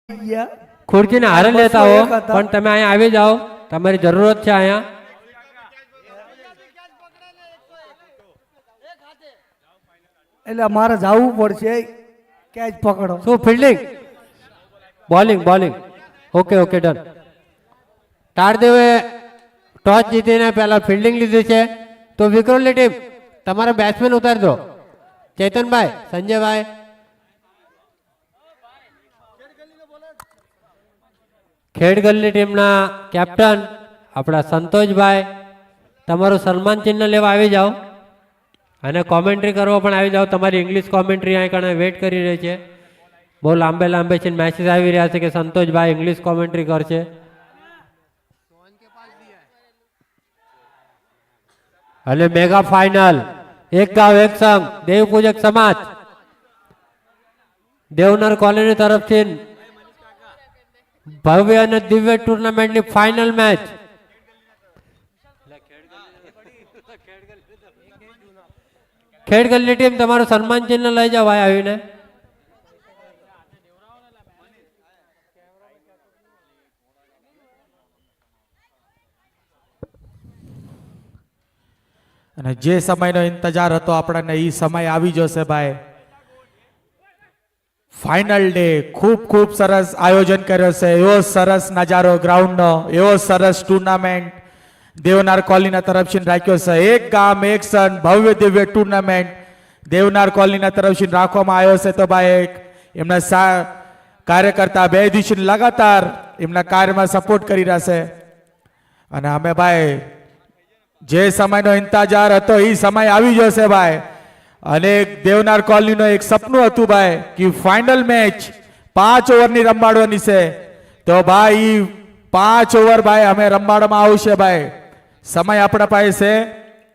ખુરશીને હારે લેતા હો પણ તમે અહીંયા આવી જાઓ, તમારી જરૂરત છે અહીંયા. એટલે મારે જવું પડશે. કેચ પકડો. શું fielding? Bowling bowling. Okay okay done. તારદેવે ટોસ જીતીને પહેલા ફિલ્ડિંગ લીધી છે, તો વિક્રોલી ટીમ તમારા બેટ્સમેન ઉતારી દો. ચેતનભાઈ, સંજયભાઈ. ખેડગલ્લી ટીમના કેપ્ટન આપણા સંતોષભાઈ, તમારું સન્માન ચિહ્ન લેવા આવી જાઓ અને કોમેન્ટ્રી કરવા પણ આવી જાઓ. તમારી ઇંગ્લિશ કોમેન્ટ્રી અહીં કણે વેઇટ કરી રહી છે. બહુ લાંબે છે મેસેજ આવી રહ્યા છે કે સંતોષભાઈ ઇંગ્લિશ કોમેન્ટ્રી કરશે. અને મેગા ફાઇનલ એક ગાંવ એક સંઘ દેવ પૂજક સમાજ દેવનર કોલોની તરફથી ભવ્ય અને દિવ્ય ટુર્નામેન્ટની ફાઇનલ મેચ. ખેડગલ્લી ટીમ તમારું સન્માન ચિહ્ન લઈ જાઓ ભાઈ આવીને. અને જે સમયનો ઇંતજાર હતો આપણને એ સમય આવી જશે ભાઈ. ફાઇનલ ડે ખૂબ ખૂબ સરસ આયોજન કર્યો છે. એવો સરસ નજારો ગ્રાઉન્ડનો, એવો સરસ ટુર્નામેન્ટ દેવનાર કોલોનીના તરફથી રાખ્યો છે. એક ગામ એક સન ભવ્ય દિવ્ય ટુર્નામેન્ટ દેવનાર કોલોનીના તરફથી રાખવામાં આવ્યો છે. તો ભાઈ એમના કાર્યકર્તા 2 દિવસથી લગાતાર એમના કાર્યમાં સપોર્ટ કરી રહ્યા છે. અને અમે ભાઈ જે સમયનો ઇંતજાર હતો એ સમય આવી જશે ભાઈ. અને દેવનાર કોલોનીનો એક સપનું હતું ભાઈ કે ફાઇનલ મેચ 5 ઓવરની રમાડવાની છે. તો ભાઈ 5 ઓવર ભાઈ અમે રમાડવામાં આવશે ભાઈ. સમય આપણા પાસે છે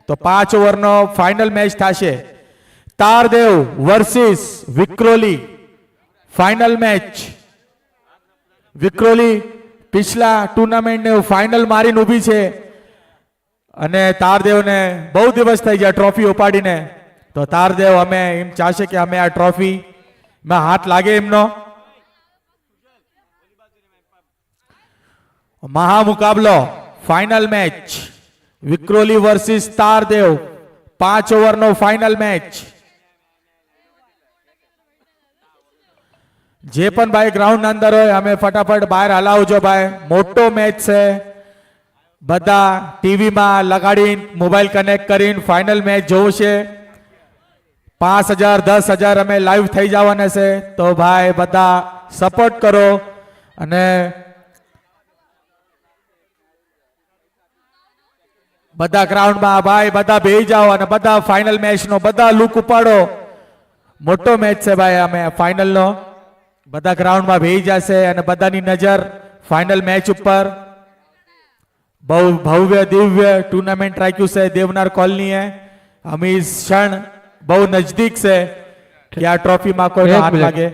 તો 5 ઓવરનો ફાઇનલ મેચ થશે. તારદેવ વર્સિસ વિક્રોલી ફાઇનલ મેચ. વિક્રોલી પિછલા ટુર્નામેન્ટને ફાઇનલ મારીને ઊભી છે અને તારદેવને બહુ દિવસ થઈ ગયા ટ્રોફી ઉપાડીને. તો તારદેવ અમે એમ ચાહશે કે અમે આ ટ્રોફી માં હાથ લાગે એમનો. મહામુકાબલો final match Vikhroli versus Tardeo 5 ઓવરનો ફાઇનલ મેચ. જે પણ ભાઈ ગ્રાઉન્ડ અંદર હોય અમે ફટાફટ બહાર હલાવજો ભાઈ. મોટો મેચ છે. બધા ટીવીમાં લગાડીને મોબાઈલ કનેક્ટ કરીને ફાઇનલ મેચ જોશે. 5000 10,000 અમે લાઈવ થઈ જવાના છે. તો ભાઈ બધા સપોર્ટ કરો અને બધા ગ્રાઉન્ડમાં ભાઈ બધા બેસી જાઓ અને બધા ફાઇનલ મેચનો બધા લુક ઉપાડો. મોટો મેચ છે ભાઈ. અમે ફાઇનલનો બધા ગ્રાઉન્ડમાં બેસી જશે અને બધાની નજર ફાઇનલ મેચ ઉપર. બહુ ભવ્ય દિવ્ય ટુર્નામેન્ટ રાખ્યું છે દેવનાર કોલોનીએ. અમી ક્ષણ બહુ નજદીક છે કે આ ટ્રોફીમાં કોઈ હાથ લાગે.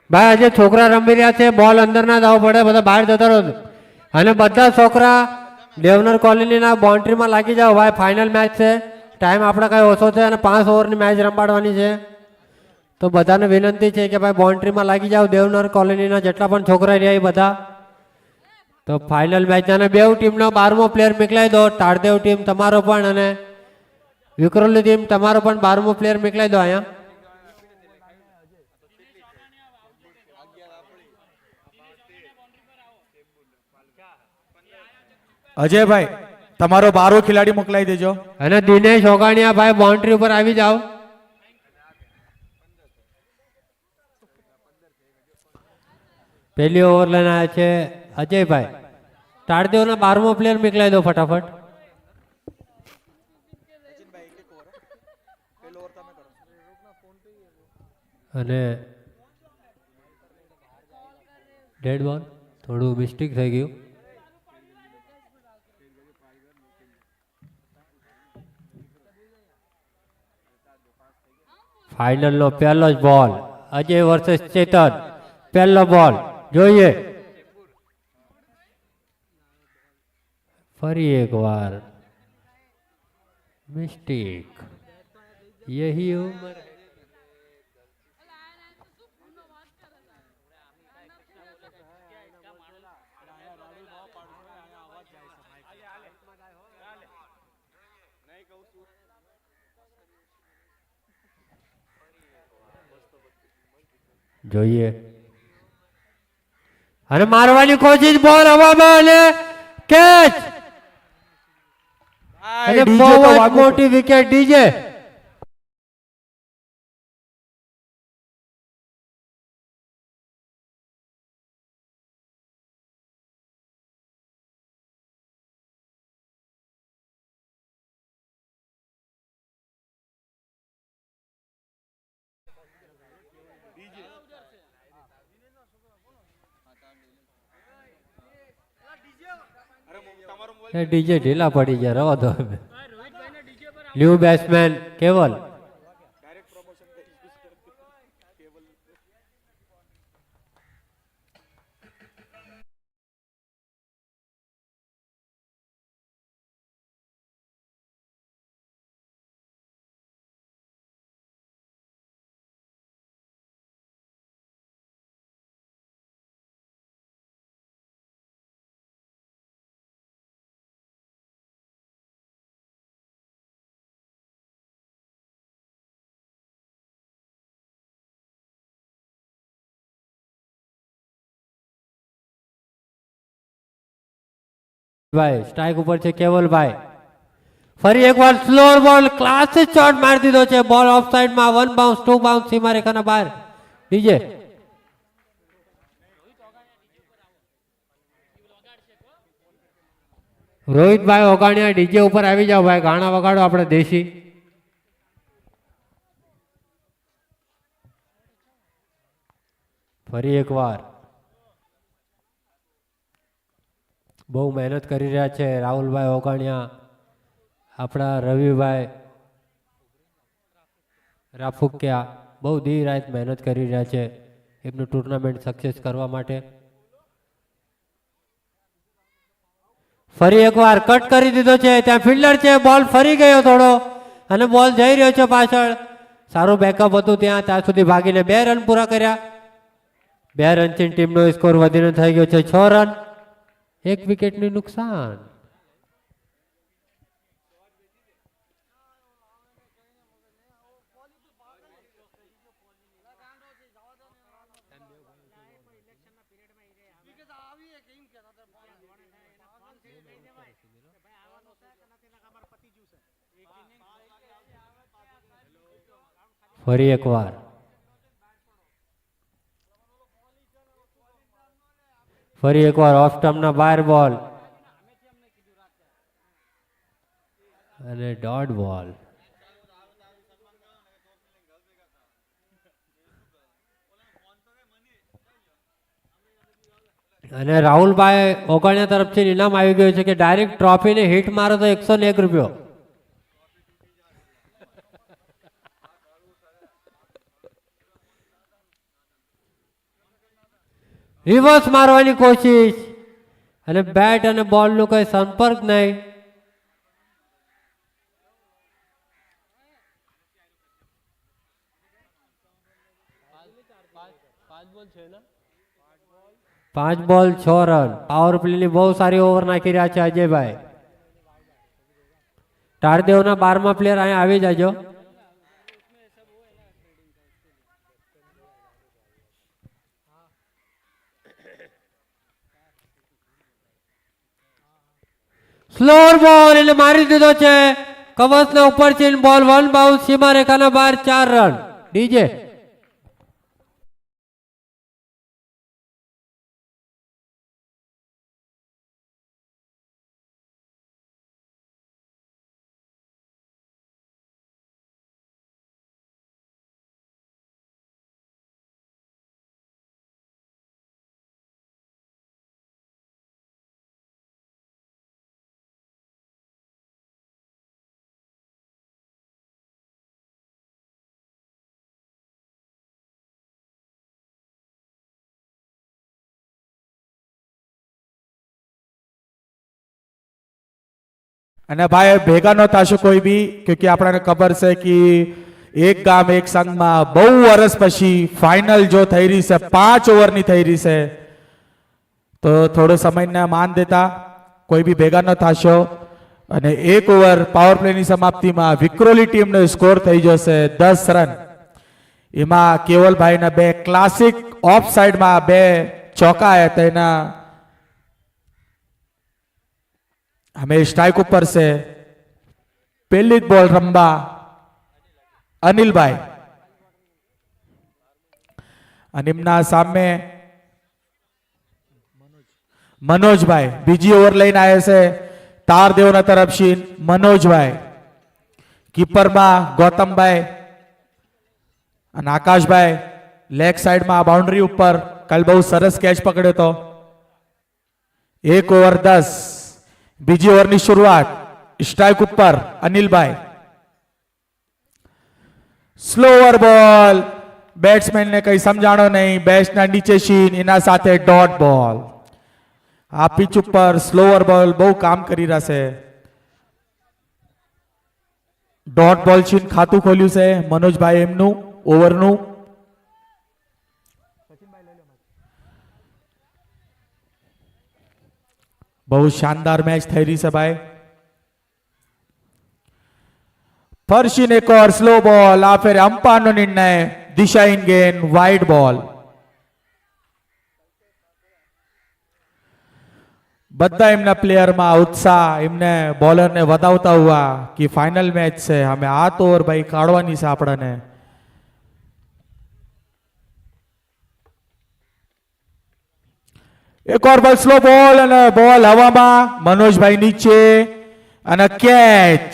ભાઈ આજે છોકરા રમી રહ્યા છે, બોલ અંદર ના જવો પડે, બધા બહાર જતા રહો. અને બધા છોકરા દેવનર કોલોનીના બાઉન્ડ્રીમાં લાગી જાઓ ભાઈ. ફાઇનલ મેચ છે, ટાઈમ આપણે કઈ ઓછો છે અને 5 ઓવરની મેચ રમાડવાની છે. તો બધાને વિનંતી છે કે ભાઈ બાઉન્ડ્રીમાં લાગી જાઓ. દેવનર કોલોનીના જેટલા પણ છોકરા રહ્યા એ બધા. તો ફાઇનલ મેચ અને 2 ટીમનો 12મો પ્લેયર મોકલાઈ દો. તારદેવ ટીમ તમારો પણ અને વિક્રોલી ટીમ તમારો પણ 12મો પ્લેયર મોકલાઈ દો અહીંયા. અજયભાઈ તમારો 12 ખેલાડી મોકલાઈ દેજો. અને દિનેશ ઓગાણિયા ભાઈ બાઉન્ડ્રી ઉપર આવી જાઓ. પહેલી ઓવર લઈને આવ્યા છે અજયભાઈ. તારદેવના 12મો પ્લેયર મોકલાઈ દો ફટાફટ. અને ડેડ બોલ થોડું મિસ્ટેક થઈ ગયું. ફાઇનલનો પહેલો જ બોલ અજય વર્સેસ ચેતન. પહેલો બોલ જોઈએ. ફરી એક વાર મિસ્ટેક. यही उम्र है. જોઈએ અને મારવાની કોશિશ, બોલ હવામાં અને કેચ. અને DJ બહુ તો જ વાગવું મોટી વિકેટ ડીજે. ડીજે ઢીલા પડી ગયા, રવા દો હવે. ન્યુ બેટ્સમેન કેવલ. ભાઈ સ્ટ્રાઇક ઉપર છે કેવલભાઈ. ફરી એકવાર સ્લોર બોલ, ક્લાસિક શોટ મારી દીધો છે. બોલ ઓફ સાઈડમાં, 1 બાઉન્સ 2 બાઉન્સ સીમા રેખાના બહાર. ડીજે રોહિતભાઈ ઓગાણિયા ડીજે ઉપર આવી જાઓ ભાઈ, ગાણા વગાડો આપણે દેશી. ફરી એકવાર બહુ મહેનત કરી રહ્યા છે રાહુલભાઈ ઓગાણિયા, આપણા રવિભાઈ રાફુકિયા બહુ દી રાત મહેનત કરી રહ્યા છે એમનું ટુર્નામેન્ટ સક્સેસ કરવા માટે. ફરી એકવાર કટ કરી દીધો છે, ત્યાં ફિલ્ડર છે, બોલ ફરી ગયો થોડો અને બોલ જઈ રહ્યો છે પાછળ. સારું બેકઅપ હતું ત્યાં સુધી ભાગીને 2 રન પૂરા કર્યા. 2 રનથી ટીમનો સ્કોર વધીને થઈ ગયો છે 6 રન. 1 વિકેટનું નુકસાન. ફરી એકવાર ઓફ સ્ટમ્પના બહાર બોલ અને ડોટ બોલ. અને રાહુલભાઈ ઓગાણિયા તરફથી ઇનામ આવી ગયું છે કે ડાયરેક્ટ ટ્રોફીને હિટ મારો તો 101 રૂપિયો. રિવર્સ મારવાની કોશિશ અને બેટ અને બોલ નો કઈ સંપર્ક નહીં. પાંચ બોલ 6 રન. પાવર પ્લે ની બહુ સારી ઓવર નાખી રહ્યા છે અજયભાઈ. તારદેવના 12મા પ્લેયર અહીંયા આવી જાજો. સ્લોર બોલ એટલે મારી દીધો છે કવચના ઉપર છે. બોલ 1 બાઉન્સ સીમા રેખાના બહાર. 4 રન. ડીજે અને ભાઈ ભેગા ન થશો કોઈ બી, ક્યોંકि આપણને ખબર છે કે એક ગામ એક સંઘમાં બહુ વર્ષ પછી ફાઇનલ જો થઈ રહી છે, 5 ઓવરની થઈ રહી છે, તો થોડો સમયને માન દેતા કોઈ બી ભેગા ન થશો. અને 1 ઓવર પાવર પ્લેની સમાપ્તિમાં વિક્રોલી ટીમનો સ્કોર થઈ જશે 10 રન. એમાં કેવલભાઈના બે ક્લાસિક ઓફ સાઈડમાં બે ચોકા આવ્યા હતા એના અમે સ્ટ્રાઇક ઉપર છે પહેલી જ બોલ રમવા અનિલભાઈ અને એમના સામે મનોજભાઈ બીજી ઓવર લઈને આવ્યા છે તારદેવના તરફથી મનોજભાઈ કીપરમાં ગૌતમભાઈ અને આકાશભાઈ લેગ સાઈડમાં બાઉન્ડ્રી ઉપર કાલ બહુ સરસ કેચ પકડ્યો હતો 1 ઓવર 10 બીજી ઓવરની શરૂઆત સ્ટ્રાઇક ઉપર અનિલભાઈ સ્લોઅર બોલ બેટ્સમેનને કઈ સમજાણો નહીં બેટ્સના નીચે સીન એના સાથે ડોટ બોલ આ પિચ ઉપર સ્લોઅર બોલ બહુ કામ કરી રહ્યા છે ડોટ બોલ છીન ખાતું ખોલ્યું છે મનોજભાઈ એમનું ઓવરનું બહુ શાનદાર મેચ થઈ રહી છે ભાઈ ફરશીન એક ઓર સ્લો બોલ આ ફેર અંપાયરનો નિર્ણય દિશા ઇન ગેન વાઇડ બોલ બધા એમના પ્લેયરમાં ઉત્સાહ એમને બોલરને વધાવતા હુआ कि फाइनल मैच છે અમે આ તો ઓવર ભાઈ કાઢવાની છે આપણને એક ઓર બોલ સ્લો બોલ અને બોલ હવામાં મનોજભાઈ નીચે અને કેચ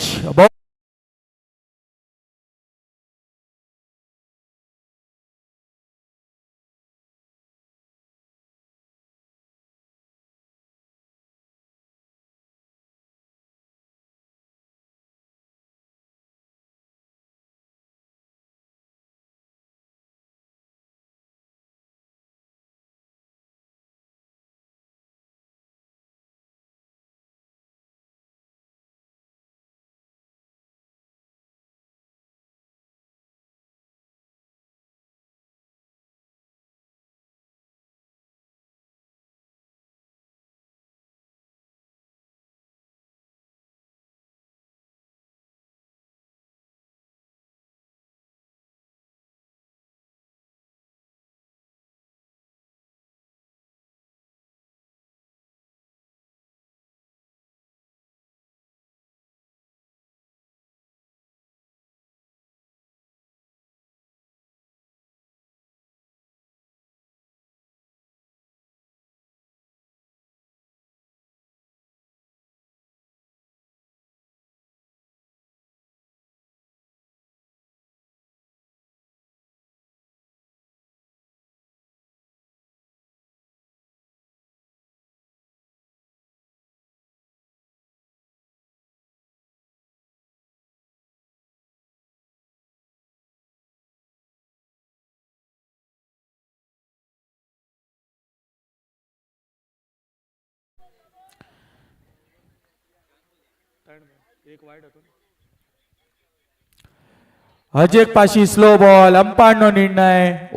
હજી એક પાછી સ્લો બોલ અંપાયરનો નિર્ણય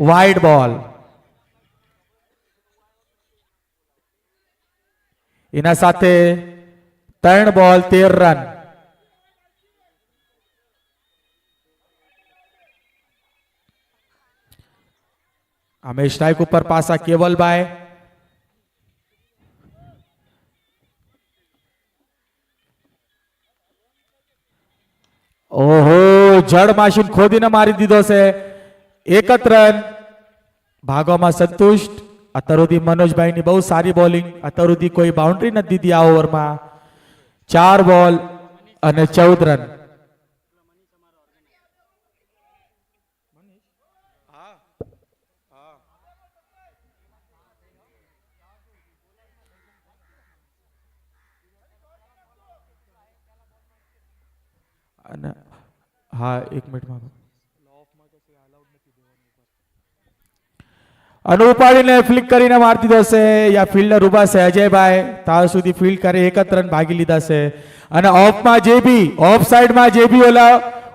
વાઇડ બોલ એના સાથે 3 બોલ 13 રન અમે સ્ટ્રાઇક ઉપર પાછા કેવલભાઈ ઓહો જડ માશીન ખોદીને મારી દીધો છે 1 રન ભાગવામાં સંતુષ્ટ અત્યાર સુધી મનોજભાઈની બહુ સારી બોલિંગ અત્યાર સુધી કોઈ બાઉન્ડ્રી નથી દીધી આ ઓવરમાં 4 બોલ અને 14 રન અને હા 1 મિનિટમાં અને ઉપાડીને ફ્લિક કરીને મારી દીધો છે યા ફિલ્ડર ઉભા છે અજયભાઈ ત્યાં સુધી ફિલ્ડ કરે 1 રન ભાગી લીધા છે અને ઓફમાં જે બી ઓફ સાઈડમાં જે બી ઓલા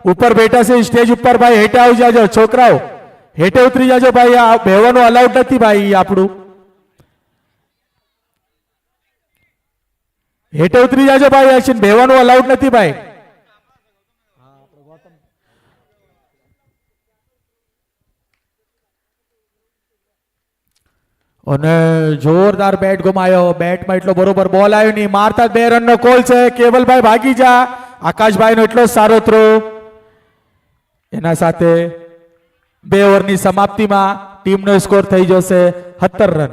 ઉપર બેઠા છે સ્ટેજ ઉપર ભાઈ હેઠે આવી જાજો છોકરાઓ હેઠે ઉતરી જાજો ભાઈ આ બેવાનું અલાઉડ નથી ભાઈ આપણું હેઠે ઉતરી જાજો ભાઈ એક્શન બેવાનું અલાઉડ નથી ભાઈ અને જોરદાર બેટ ગુમાયો, બેટમાં એટલો બરોબર બોલ આવ્યો નહીં, મારતા જ 2 રનનો કોલ છે. કેવલભાઈ ભાગી જા. આકાશભાઈનો એટલો જ સારો થ્રો. એના સાથે 2 ઓવરની સમાપ્તિમાં ટીમનો સ્કોર થઈ જશે 17 રન.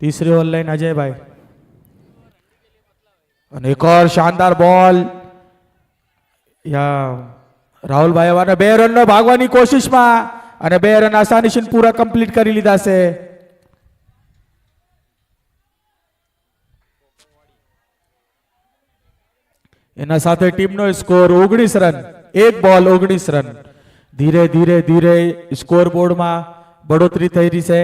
तीसरी ओवर लाइन अजय भाई અને એક ઓર શાનદાર બોલ યા રાહુલ ભાઈ વાને 2 રનનો ભાગવાની કોશિશમાં અને 2 રન આસાનીથી પૂરા કમ્પ્લીટ કરી લીધા છે. એના સાથે ટીમનો સ્કોર 19 રન, 1 બોલ 19 રન. ધીરે ધીરે ધીરે સ્કોર બોર્ડમાં બઢોતરી થઈ રહી છે.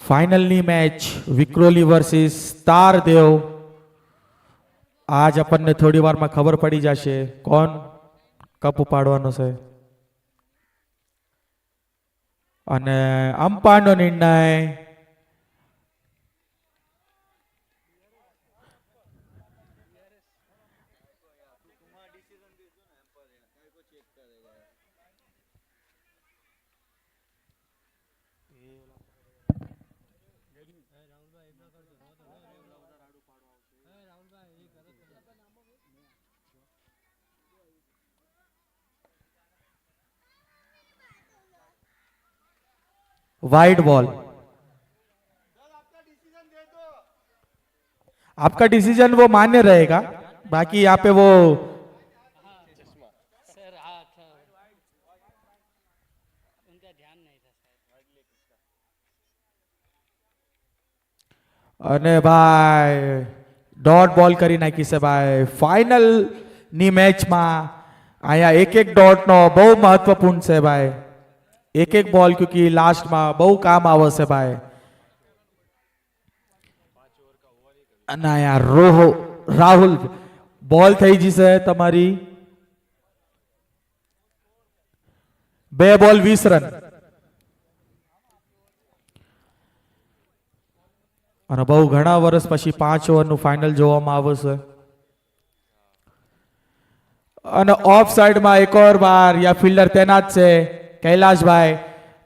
ફાઇનલની મેચ વિક્રોલી વર્સિસ તારદેવ. આજ આપણને થોડી વારમાં ખબર પડી જશે કોણ કપ ઉપાડવાનો છે. અને અમ્પાયરનો નિર્ણય वाइड बॉल. आपका डिसीजन वो मान्य रहेगा, बाकी यहाँ पे वो सर हाँ था उनका ध्यान नहीं था सर. અને ભાઈ ડોટ બોલ કરી નાખી છે ભાઈ. ફાઇનલ ની મેચમાં અહીંયા એક ડોટનો બહુ મહત્વપૂર્ણ છે ભાઈ. એક બોલ ક્યોંકि લાસ્ટમાં બહુ કામ આવશે ભાઈ. અને અહીંયા રાહુલ બોલ થઈ જશે તમારી. 2 બોલ 20 રન. અને બહુ ઘણા વર્ષ પછી 5 ઓવરનું ફાઇનલ જોવામાં આવશે. અને ઓફ સાઈડમાં એક ઓર બાર યા ફિલ્ડર તૈનાત છે કૈલાશભાઈ.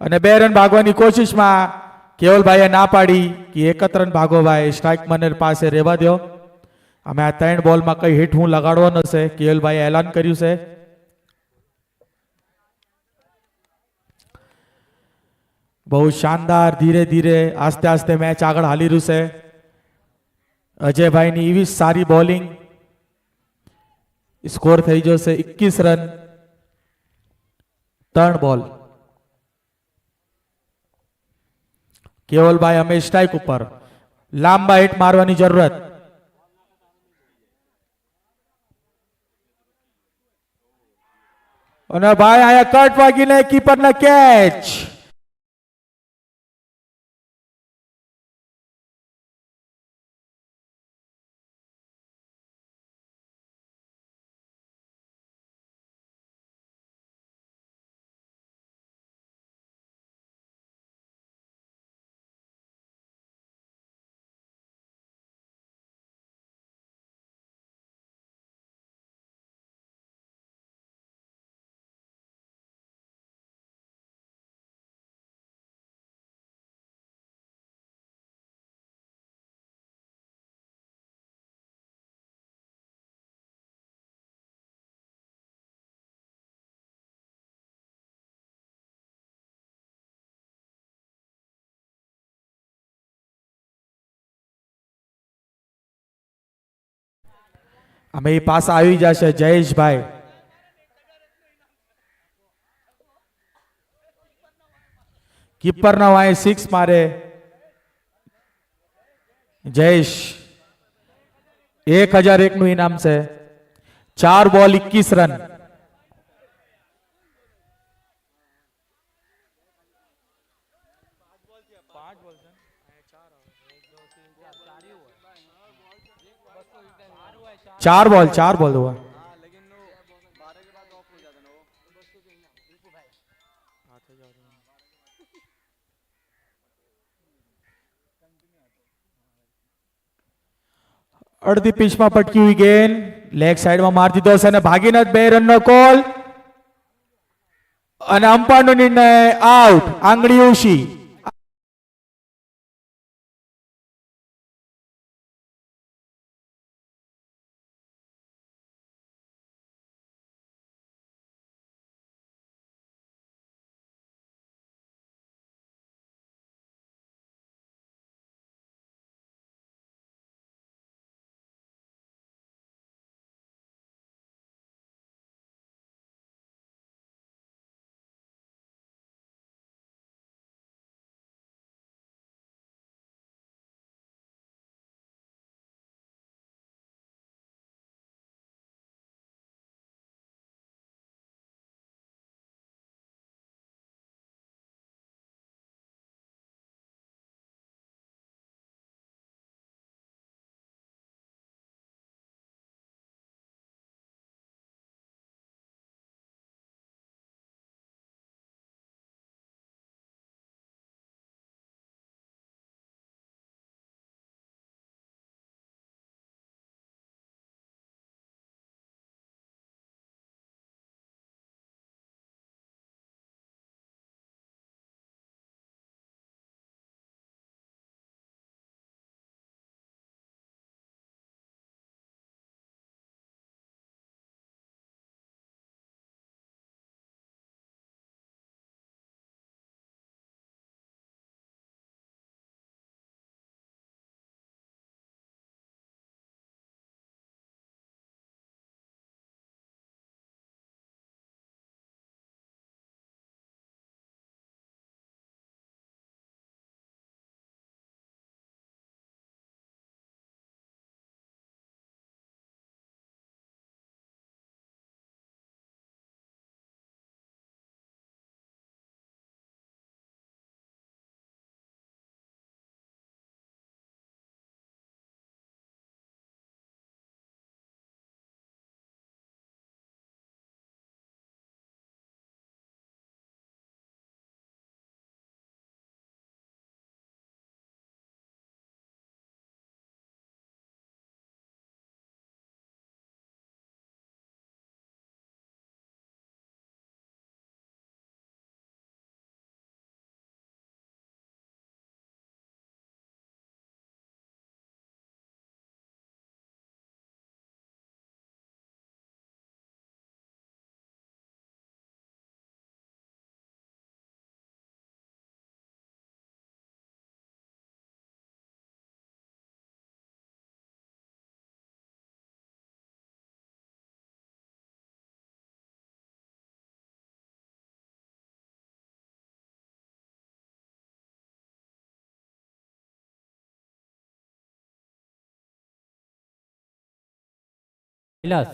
અને 2 રન ભાગવાની કોશિશમાં કેવલભાઈએ ના પાડી કે 1 જ રન ભાગો ભાઈ, સ્ટ્રાઇક મને પાસે રહેવા દો. અમે આ 3 બોલમાં કઈ હિટ હું લગાડવાનો છે કેવલભાઈએ એલાન કર્યું છે. બહુ શાનદાર ધીરે ધીરે આસ્તે આસ્તે મેચ આગળ હાલી રહ્યું છે. અજયભાઈની એવી સારી બોલિંગ. સ્કોર થઈ જશે 21 રન 3 બોલ. કેવલભાઈ અમે સ્ટ્રાઇક ઉપર લાંબા હિટ મારવાની જરૂરત. અને ભાઈ આયા કટ વાગીને કીપરના કેચ. અમે એ પાછા આવી જશે જયેશભાઈ. કીપર ના વાય 6 મારે જયેશ. 1001 નું ઇનામ છે. 4 બોલ 21 રન. चार बॉल हुआ. અડધી પીચમાં પટકી હુઈ ગેન લેગ સાઈડમાં મારી દીધો છે અને ભાગીને 2 રનનો કોલ અને અંપાયરનો નિર્ણય આઉટ. આંગળી ઓછી. કૈલાસ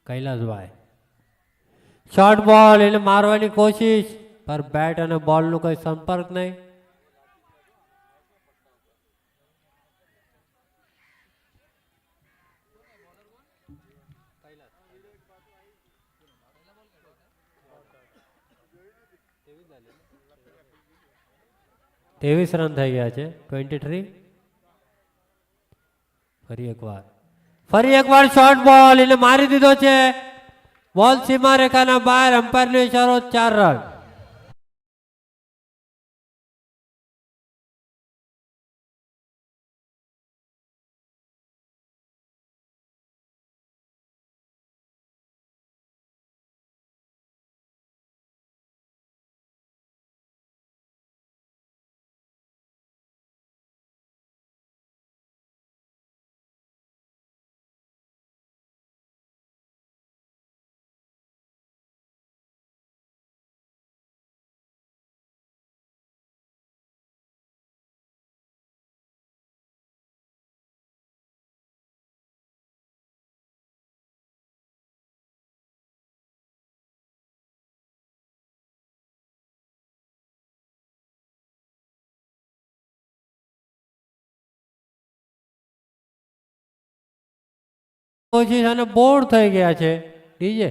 કૈલાસભાઈ શોર્ટ બોલ એને મારવાની કોશિશ પર બેટ અને બોલનો કોઈ સંપર્ક નહીં. ત્રેવીસ રન થઈ ગયા છે. 23. ફરી એકવાર શોર્ટ બોલ એને મારી દીધો છે. બોલ સીમા રેખાના બહાર. અમ્પાયરનો ઇશારો 4 રન. કોશિશ અને બોર થઈ ગયા છે ડીજે.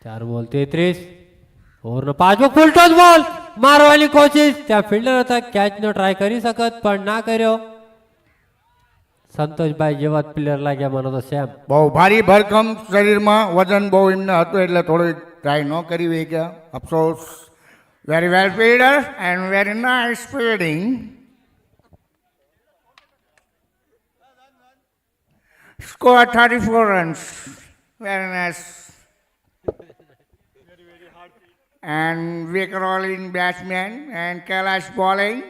ચાર બોલ 33. ઓવરનો પાંચમો ફૂલ ટોસ બોલ મારવાની કોશિશ, ત્યાં ફિલ્ડર હતા, કેચનો ટ્રાય કરી શકત પણ ના કર્યો. સંતોષભાઈ જેવા જ પ્લેયર લાગ્યા મને તો સેમ. બહુ ભારી ભરખમ શરીરમાં વજન બહુ એમને હતું એટલે થોડું ટ્રાય ન કરી હોય ગયા. અફસોસ. Very well fielder and very nice fielding. Score 34 runs. Very nice. And Vic rolling batsman and Kailash bowling.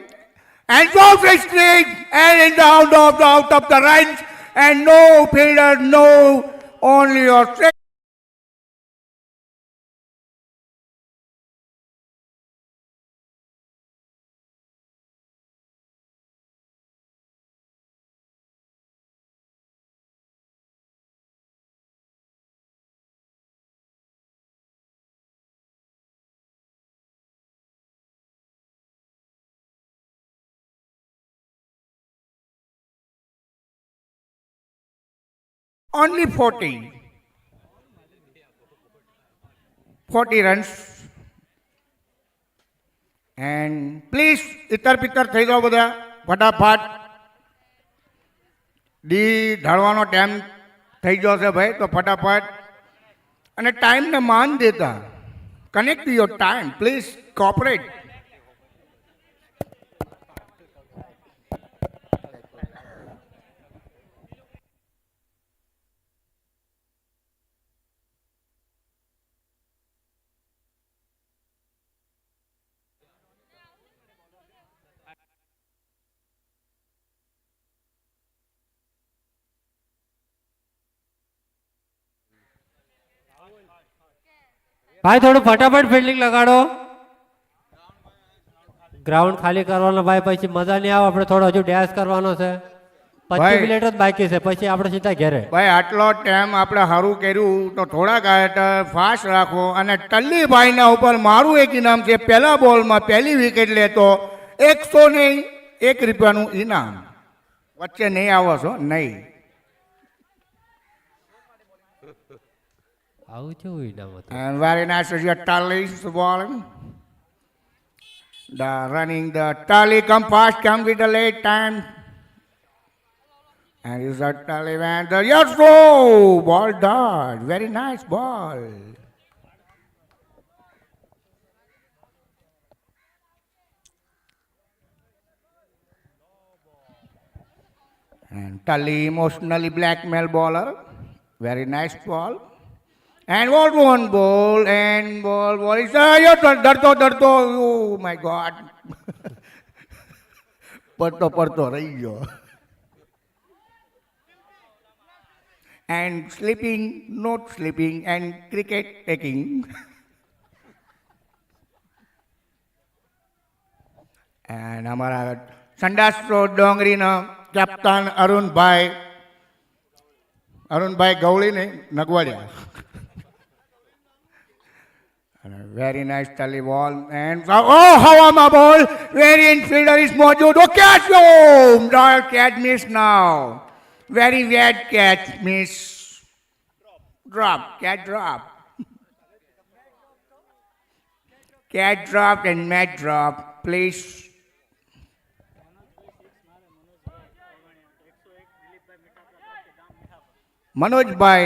And goes the string and in down out of the runs. And no fielder, no, only your six. Only 40. 40 runs. And please, ઇતર પિતર થઈ જાઓ બધા ફટાફટ. D ઢળવાનો time થઈ ગયો છે ભાઈ, તો ફટાફટ. અને ટાઈમને માન દેતા. Connect your time, please cooperate. ભાઈ થોડું ફટાફટ ફિલ્ડિંગ લગાડો. ગ્રાઉન્ડ ખાલી કરવાનો ભાઈ, પછી મજા નહીં આવે. આપણે થોડો હજુ ડેશ કરવાનો છે. 25 ભાઈ. મિનિટ જ બાકી છે, પછી આપણે સીધા ઘેરે. ભાઈ આટલો ટાઈમ આપણે સારું કર્યું તો થોડાક ફાસ્ટ રાખો. અને ટલ્લીભાઈના ઉપર મારું એક ઇનામ છે, પહેલા બોલમાં પહેલી વિકેટ લેતો 101 રૂપિયાનું ઇનામ. વચ્ચે નહીં આવો છો નહીં. આવું કેવું ઇનામ હતું? And very nice is your Tully's bowling. The running, the Tully come fast, come with the late time. And is a Tully man. The yes, throw, ball dart. Very nice ball. And Tully emotionally blackmail bowler. Very nice ball. And what one ball and ball is ડરતો oh my god. પડતો રહી ગયો. And sleeping, not sleeping, and cricket taking. And અમારા સંડાસ ડોંગરીના captain Arunbhai ગવળી ને નગવાડિયા. And a very nice tally ball. And oh, Hawama ball. Very infielder is Mojud. Oh, catch! Oh, the catch miss now. Very bad catch miss. Drop. Catch drop. Catch dropped and match drop. Please. Manoj Bhai.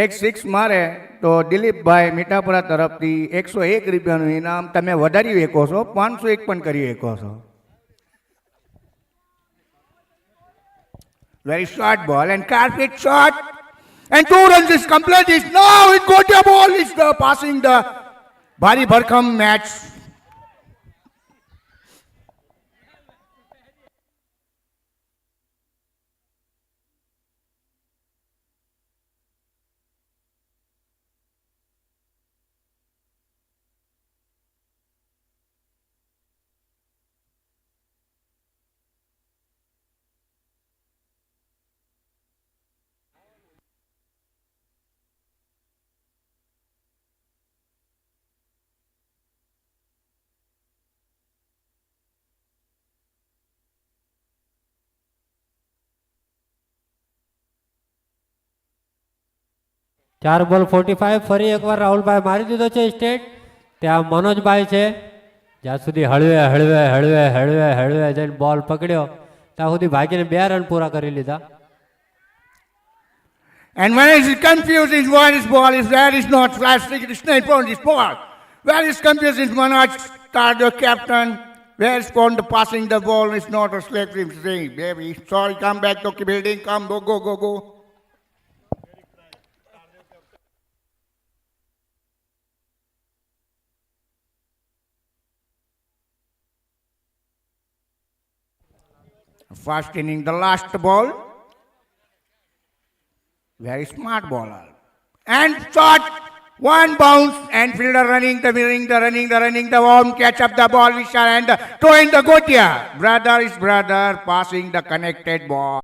1-6 મારે તો દિલીપભાઈ મીઠાપુરા તરફથી 101 રૂપિયાનું ઇનામ તમે વધારી શકો છો, 501 પણ કરી શકો છો. Very short ball and carpet shot and 2 runs is complete. Is now it got the ball is passing the Bhari Bharkham match. ચાર બોલ 45. ફરી એકવાર રાહુલભાઈ મારી દીધો છે સ્ટેટ. ત્યાં મનોજભાઈ છે, જ્યાં સુધી હળવે જઈને બોલ પકડ્યો ત્યાં સુધી ભાગીને 2 રન પૂરા કરી લીધા. And when is confused is where his ball is, where is not plastic, it's not on this ball. Where is confused is Manoj Star, the captain. Where is on the passing the ball is not a slip him saying, baby, sorry, come back to the building, come, go. First inning, the last ball. Very smart bowler. And shot, one bounce, and fielder running the worm, catch up the ball, Vishal, and throw in the Gotia. Brother is brother, passing the connected ball.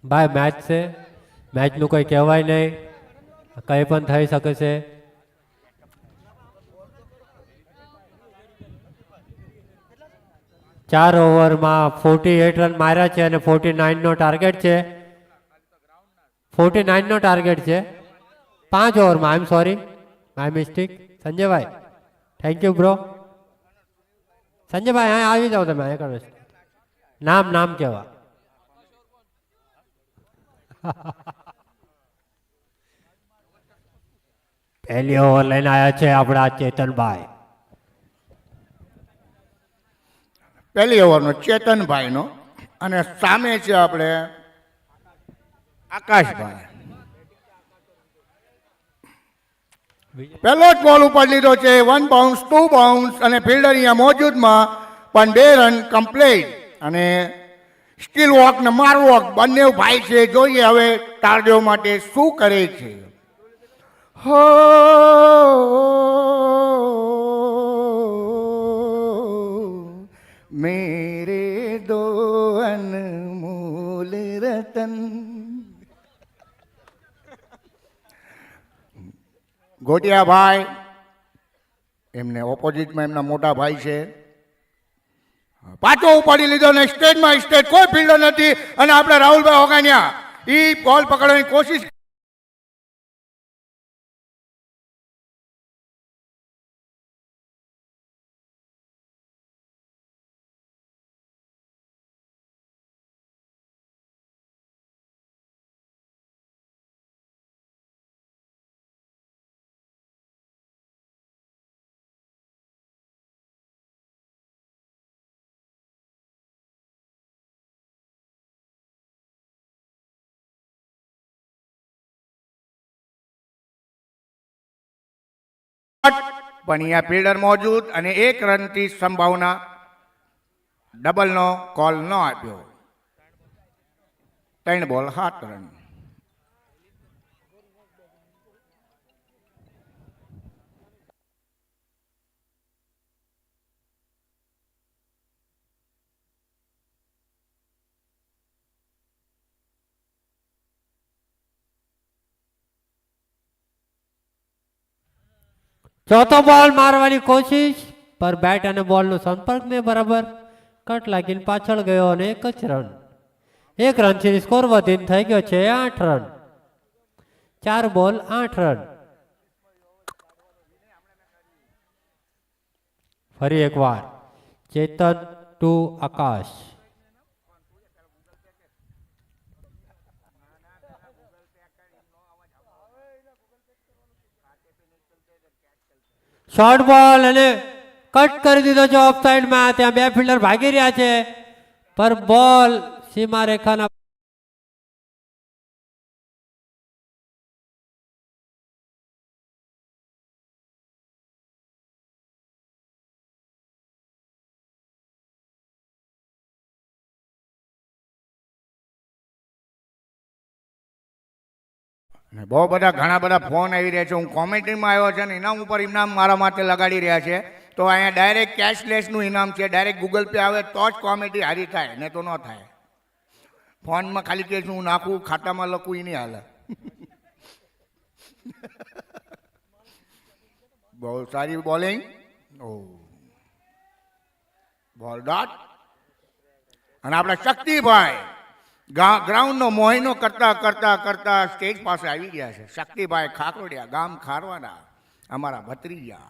ભાઈ match છે, મેચનું કોઈ કહેવાય નહીં, કંઈ પણ થઈ શકે છે. ચાર ઓવરમાં 48 રન માર્યા છે અને 49 નો ટાર્ગેટ છે. 49 નો ટાર્ગેટ છે 5 ઓવરમાં. I am sorry, my mistake. સંજયભાઈ, થેન્ક યુ બ્રો. સંજયભાઈ અહીંયા આવી જાઓ તમે, અહીંયા કરો. નામ કેવા? પહેલી ઓવર લઈને આવ્યા છે આપણા ચેતનભાઈ. પહેલી ઓવરનો ચેતનભાઈનો અને સામે છે આપણે આકાશભાઈ. પહેલો જ બોલ ઉપર લીધો છે, 1 બાઉન્સ 2 બાઉન્સ અને ફિલ્ડર અહીંયા મોજૂદમાં પણ 2 રન કમ્પ્લીટ. અને સ્ટીલ વોક ને માર વોક બંને ભાઈ છે. જોઈએ હવે ટાર્ગેટ માટે શું કરે છે. હો મેરે દો અનમોલ રતન. ગોટિયાભાઈ એમને ઓપોઝિટમાં એમના મોટા ભાઈ છે. પાછો ઉપાડી લીધો ને સ્ટેજમાં સ્ટેજ કોઈ ફિલ્ડર નથી. અને આપણે રાહુલભાઈ ઓગાણિયા એ બોલ પકડવાની કોશિશ. પણ અહીંયા ફિલ્ડર મોજૂદ અને 1 રનથી સંભાવના. ડબલનો કોલ ન આપ્યો. 3 બોલ 7 રન. ચોથો બોલ મારવાની કોશિશ પર બેટ અને બોલનો સંપર્ક ને બરાબર કટ લાગીને પાછળ ગયો અને 1 જ રન. 1 રનથી સ્કોર વધીને થઈ ગયો છે 8 રન. 4 બોલ 8 રન. ફરી એકવાર ચેતન ટુ આકાશ. શોર્ટ બોલ અને કટ કરી દીધો છે ઓફ સાઈડમાં. ત્યાં 2 ફિલ્ડર ભાગી રહ્યા છે પર બોલ સીમા રેખાના અને બહુ બધા ઘણા બધા ફોન આવી રહ્યા છે. હું કોમેન્ટ્રીમાં આવ્યો છે ને ઇનામ ઉપર ઇનામ મારા માટે લગાડી રહ્યા છે. તો અહીંયા ડાયરેક્ટ કેશલેસનું ઇનામ છે. ડાયરેક્ટ ગૂગલ પે આવે તો જ કોમેન્ટ્રી હારી થાય, ને તો ન થાય. ફોનમાં ખાલી કે હું નાખું ખાતામાં લખું એ નહીં હાલે. બહુ સારી બોલિંગ. ઓ બોલ ડોટ. અને આપણા શક્તિભાઈ ગ્રાઉન્ડનો મોહિનો કરતા કરતા કરતા સ્ટેજ પાસે આવી ગયા છે. શક્તિભાઈ ખાકરોડિયા, ગામ ખારવાના, અમારા ભત્રીજા.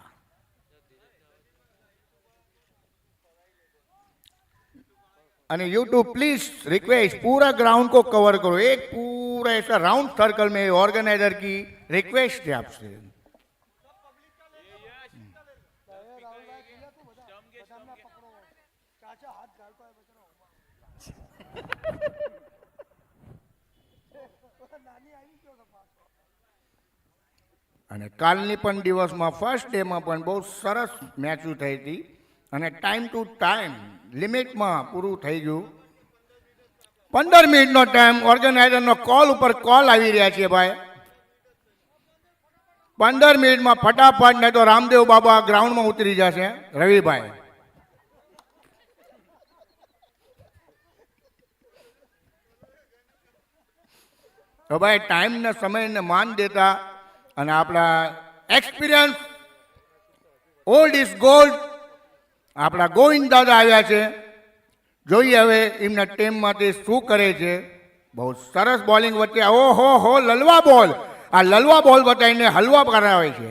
અને यूट्यूब प्लीज रिक्वेस्ट पूरा ग्राउंड को कवर करो. एक पूरा ऐसा राउंड सर्कल में ऑर्गेनाइजर की रिक्वेस्ट है आपसे. અને કાલની પણ દિવસમાં ફર્સ્ટ ડેમાં પણ બહુ સરસ મેચો થઈ હતી અને ટાઈમ ટુ ટાઈમ લિમિટમાં પૂરું થઈ ગયું. 15 મિનિટનો ટાઈમ ઓર્ગેનાઇઝરનો કોલ ઉપર કોલ આવી રહ્યા છે ભાઈ. 15 મિનિટમાં ફટાફટ, નહીં તો રામદેવ બાબા ગ્રાઉન્ડમાં ઉતરી જશે. રવિભાઈ તો ભાઈ ટાઈમને સમયને માન દેતા અને આપણા એક્સપિરિયન્સ ઓલ્ડ ઇઝ ગોલ્ડ આપણા ગોવિંદ દાદા આવ્યા છે. જોઈએ હવે એમના ટીમમાંથી શું કરે છે. બહુ સરસ બોલિંગ વચ્ચે ઓહો હો લલવા બોલ, આ લલવા બોલ બતાવીને હલવા કરાવે છે.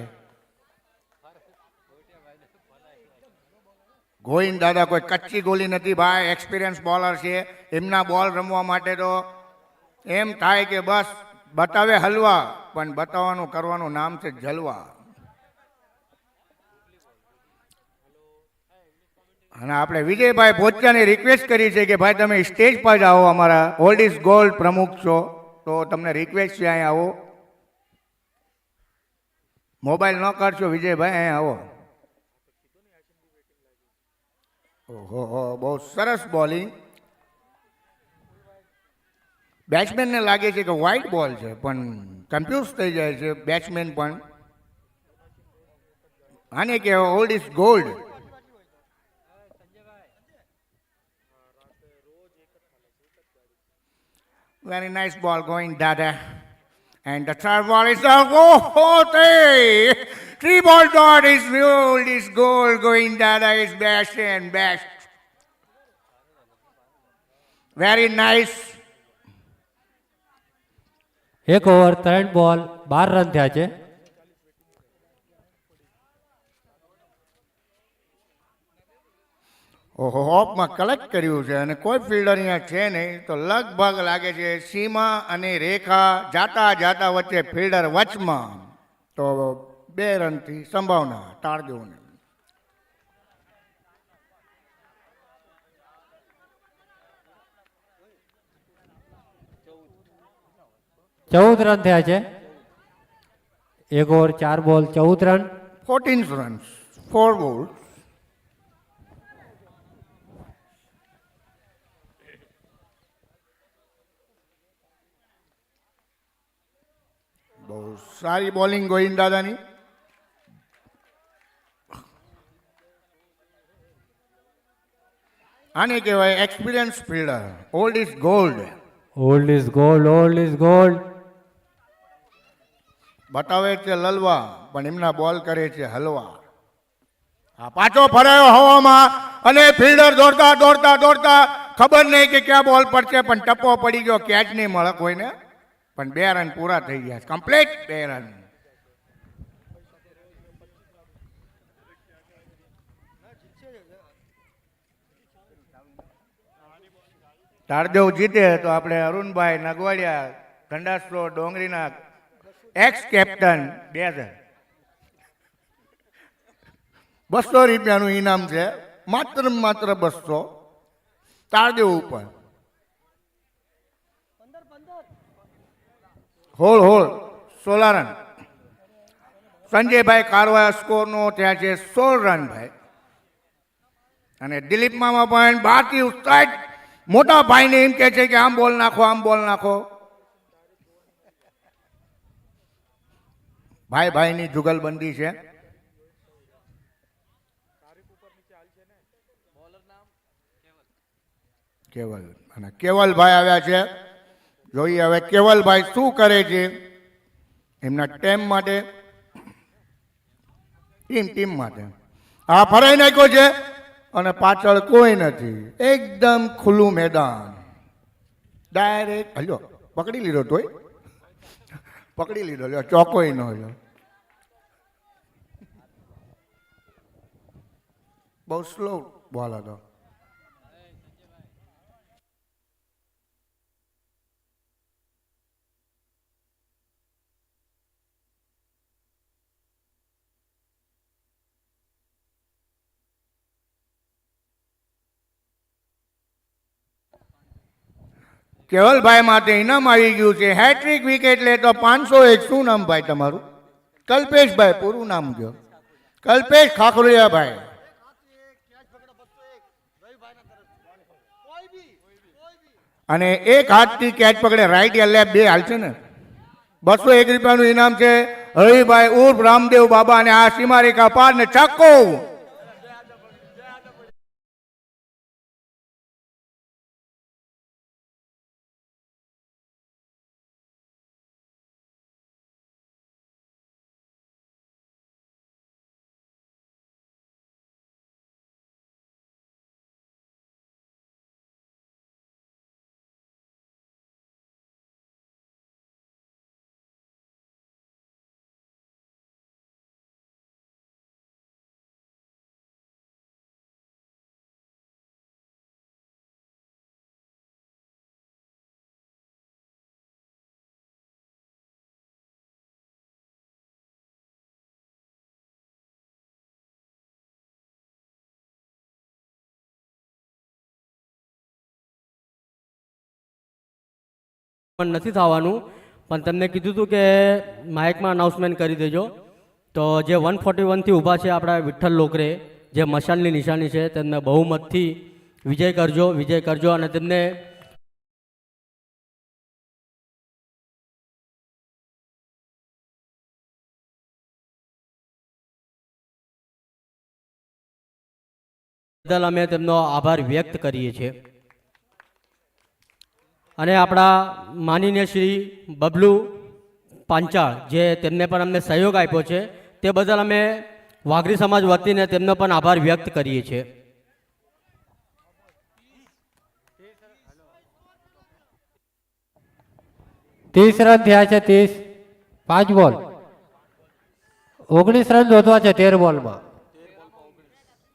ગોવિંદ દાદા કોઈ કચ્ચી ગોલી નથી ભાઈ, એક્સપિરિયન્સ બોલર છે. એમના બોલ રમવા માટે તો એમ થાય કે બસ બતાવે હલવા, પણ બતાવવાનું કરવાનું નામ છે જલવા. અને આપણે વિજયભાઈ ભોજાની રિક્વેસ્ટ કરી છે કે ભાઈ તમે સ્ટેજ પર જ આવો, અમારા ઓલ્ડ ઇઝ ગોલ્ડ પ્રમુખ છો તો તમને રિક્વેસ્ટ છે અહીંયા આવો. મોબાઈલ ન કરશો વિજયભાઈ, અહીંયા આવો. ઓહો બહુ સરસ બોલિંગ. બેટ્સમેનને લાગે છે કે વ્હાઇટ બોલ છે, પણ કન્ફ્યુઝ થઈ જાય છે બેટ્સમેન પણ. આને કહેવાય old is gold. Very nice ball going, Dada. And the third ball is three ball dot is old is goal going, Dada is best and best. Very nice. એક ઓવર 3 બોલ 12 run થયા છે. ઓહો હોપમાં collect કર્યું છે અને કોઈ fielder અહીંયા છે નહીં, તો લગભગ લાગે છે સીમા અને રેખા જાતા જાતા વચ્ચે ફિલ્ડર વચમાં, તો 2 રનથી સંભાવના ટાળદેવને. ચૌદ રન થયા છે. એક ઓવર 4 બોલ 14 રન. 14 runs, 4 balls. બહુ સારી બોલિંગ ગોવિંદ દાદાની. આને કહેવાય experience fielder, old is gold. Old is gold, old is gold. બતાવે છે લલવા, પણ એમના બોલ કરે છે હલવા. આ પાછો ફરાયો હવામાં અને ફિલ્ડર દોડતા દોડતા દોડતા ખબર નહીં કે ક્યાં બોલ પડશે, પણ ટપ્પો પડી ગયો, કેચ નહીં મળે કોઈને, પણ 2 રન પૂરા થઈ ગયા, કમ્પ્લીટ 2 રન. તારદેવ જીતે તો આપણે અરુણભાઈ નગવાડિયા ગંડાસરો ડોંગરીના એક્સ કેપ્ટન 200 રૂપિયાનું ઇનામ છે, માત્ર માત્ર 200 તારદેવ ઉપર. હોળ 16 રન. સંજયભાઈ કારવા સ્કોરનો ત્યાં છે 16 રન ભાઈ. અને દિલીપ મામા પણ બહારથી ઉત્સાહિત મોટા ભાઈને એમ કહે છે કે આમ બોલ નાખો, આમ બોલ નાખો. ભાઈ ભાઈની જુગલબંધી છે. કેવલ અને કેવલભાઈ આવ્યા છે. જોઈએ હવે કેવલભાઈ શું કરે છે એમના ટીમ માટે, ટીમ માટે. આ ફરાઈ નાખ્યો છે અને પાછળ કોઈ નથી, એકદમ ખુલ્લું મેદાન. ડાયરેક્ટ હલ્યો પકડી લીધો, તોય પકડી લીધો, લ્યો ચોકોય ન લ્યો. બહુ સ્લો બોલ હતો. કેવલભાઈ માટે ઇનામ આવી ગયું છે. હેટ્રિક વિકેટ લે તો 501. શું નામ ભાઈ તમારું? કલ્પેશભાઈ, પૂરું નામ કહો. કલ્પેશ ખાખરુયાભાઈ. અને એક હાથથી કેચ પકડે, રાઈટ યા લેફ્ટ 2 હાલ છે ને. 201 રૂપિયાનું ઇનામ છે. હરિભાઈ ઉર્ફ રામદેવ બાબા અને આ સીમારેખા પાર ને છક્કો. પણ નથી થવાનું, પણ તમને કીધું હતું કે માઇકમાં અનાઉન્સમેન્ટ કરી દેજો. તો જે 141થી ઊભા છે આપણા વિઠ્ઠલ લોકરે, જે મશાલની નિશાની છે, તેમને બહુમતથી વિજય કરજો અને તેમને બદલ અમે તેમનો આભાર વ્યક્ત કરીએ છીએ. અને આપણા માનનીય શ્રી બબલુ પાંચાળ, જે તેમને પણ અમને સહયોગ આપ્યો છે, તે બદલ અમે વાઘરી સમાજ વતીને તેમનો પણ આભાર વ્યક્ત કરીએ છીએ. ત્રીસ રન થયા છે. 30, 5 બોલ, 19 રન જોતવા છે. 13 બોલમાં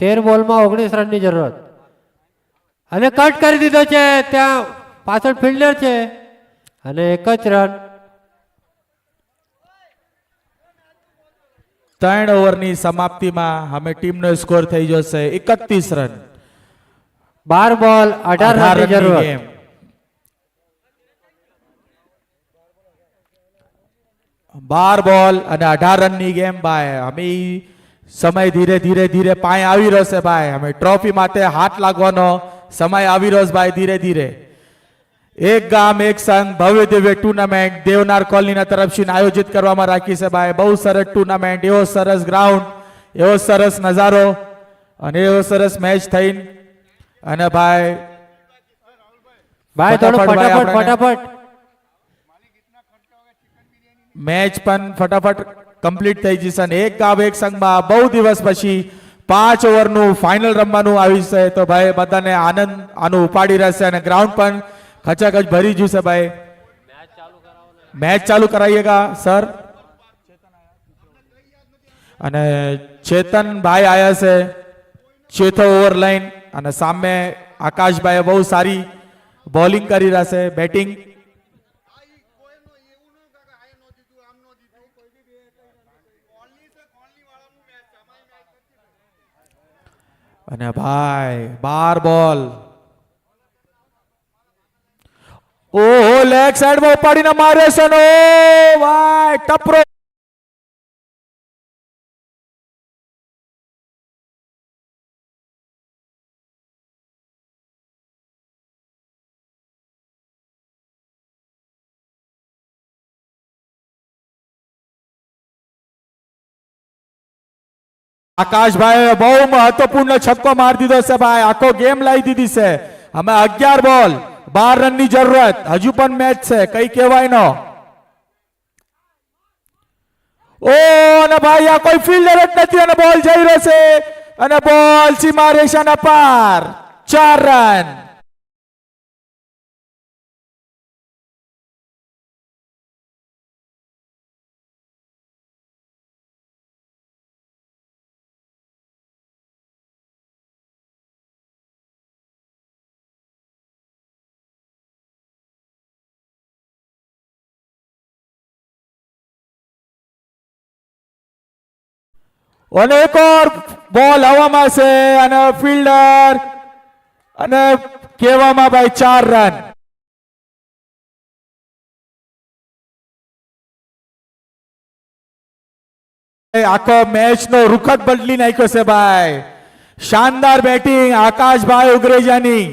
19 રનની જરૂરત. અને કટ કરી દીધો છે. ત્યાં પાછળ ફિલ્ડર છે અને 1 જ રન. 3 ઓવરની સમાપ્તિમાં અમે ટીમનો સ્કોર થઈ જશે 31 રન. 12 બોલ 18 રનની રનની જરૂરત. ગેમ. બાર બોલ અને 18 રનની ગેમ ભાઈ. અમે સમય ધીરે પાય આવી રહ્યો છે ભાઈ. અમે ટ્રોફી માટે હાથ લાગવાનો સમય આવી રહ્યો છે ભાઈ. ધીરે એક ગામ એક સંઘ ભવ્ય દિવ્ય ટુર્નામેન્ટ દેવનાર કોલોનીના તરફથી આયોજિત કરવામાં રાખી છે ભાઈ. બહુ સરસ ટુર્નામેન્ટ, એવો સરસ ગ્રાઉન્ડ, એવો સરસ નજારો અને એવો સરસ મેચ થઈ. અને ભાઈ થોડું ભાઈ ફટાફટ મેચ પણ ફટાફટ કમ્પ્લીટ થઈ જશે. અને એક ગામ એક સંઘમાં બહુ દિવસ પછી 5 ઓવરનું ફાઇનલ રમવાનું આવ્યું છે. તો ભાઈ બધાને આનંદ આનું ઉપાડી રહેશે અને ગ્રાઉન્ડ પણ ખચાખચ ભરી જશે ભાઈ. મેચ ચાલુ કરાइएगा સર. અને ચેતન ભાઈ આયા છે ચોથો ઓવર લઈને. અને સામે આકાશભાઈ બહુ સારી બોલિંગ કરી રહ્યા છે, બેટિંગ. અને ભાઈ 12 બોલ. ઓહો, લેગ સાઈડમાં ઉપાડીને મારે છે નો ભાઈ ટપરો. આકાશભાઈ બહુ મહત્વપૂર્ણ છક્કો મારી દીધો છે ભાઈ. આખો ગેમ લાવી દીધી છે. અમે 11 બોલ 12 રનની જરૂરત. હજુ પણ મેચ છે, કઈ કહેવાય નો. ઓ અને ભાઈ આ કોઈ ફિલ્ડર જ નથી અને બોલ જઈ રહ્યો છે અને બોલ સીમા રેખાના પાર. 4 રન. અને એક ઓર બોલ હવામાં છે અને ફિલ્ડર અને કહેવામાં ભાઈ 4 રન. આખો મેચ નો રૂખ જ બદલી નાખ્યો છે ભાઈ. શાનદાર બેટિંગ આકાશભાઈ ઉગરેજાની.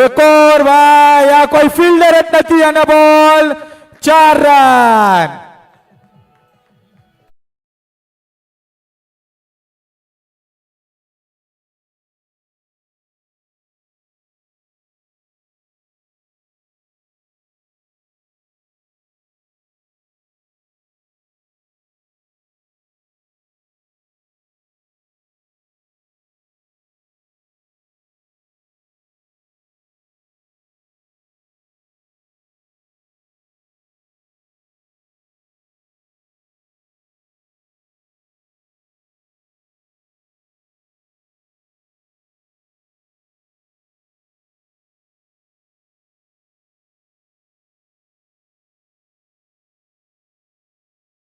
એક ઓર ભાઈ આ કોઈ ફિલ્ડર જ નથી અને બોલ 4 રન.